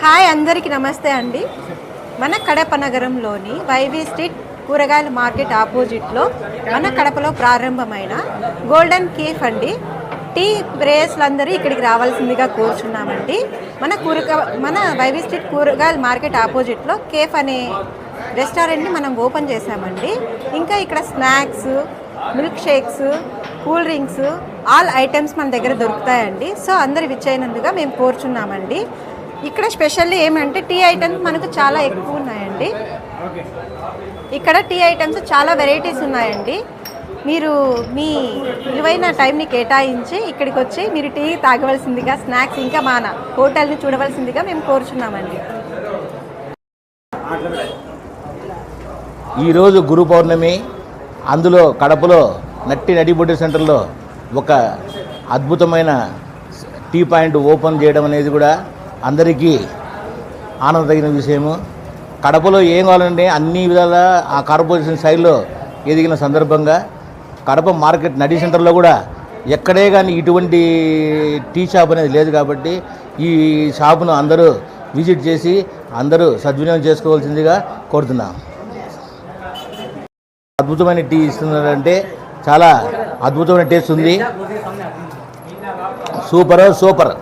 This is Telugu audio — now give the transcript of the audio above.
హాయ్ అందరికీ నమస్తే అండి. మన కడప నగరంలోని వైవి స్ట్రీట్ కూరగాయల మార్కెట్ ఆపోజిట్లో మన కడపలో ప్రారంభమైన గోల్డెన్ కేఫ్ అండి. టీ ప్రేయర్స్లందరూ ఇక్కడికి రావాల్సిందిగా కోరుచున్నామండి. మన వైవి స్ట్రీట్ కూరగాయల మార్కెట్ ఆపోజిట్లో కేఫ్ అనే రెస్టారెంట్ని మనం ఓపెన్ చేశామండి. ఇంకా ఇక్కడ snacks, milk shakes, cool drinks, all items మన దగ్గర దొరుకుతాయండి. సో అందరు విచ్చేయనందుగా మేము కోరుచున్నామండి. ఇక్కడ స్పెషల్లీ ఏమంటే టీ ఐటమ్స్ మనకు చాలా ఎక్కువ ఉన్నాయండి. ఇక్కడ టీ ఐటమ్స్ చాలా వెరైటీస్ ఉన్నాయండి. మీరు మీ విలువైన టైంని కేటాయించి ఇక్కడికి వచ్చి మీరు టీ తాగవలసిందిగా, స్నాక్స్ ఇంకా మన హోటల్ని చూడవలసిందిగా మేము కోరుచున్నామండి. ఈరోజు గురు పౌర్ణమి, అందులో కడపలో నడిబొడ్డు సెంటర్లో ఒక అద్భుతమైన టీ పాయింట్ ఓపెన్ చేయడం అనేది కూడా అందరికీ ఆనందదగిన విషయము. కడపలో ఏం కావాలంటే అన్ని విధాల ఆ కార్పొరేషన్ స్థాయిలో ఎదిగిన సందర్భంగా కడప మార్కెట్ నడి సెంటర్లో కూడా ఎక్కడే కానీ ఇటువంటి టీ షాప్ అనేది లేదు. కాబట్టి ఈ షాపును అందరూ విజిట్ చేసి అందరూ సద్వినియోగం చేసుకోవాల్సిందిగా కోరుతున్నాం. అద్భుతమైన టీ ఇస్తున్నారంటే చాలా అద్భుతమైన టేస్ట్ ఉంది. సూపర్.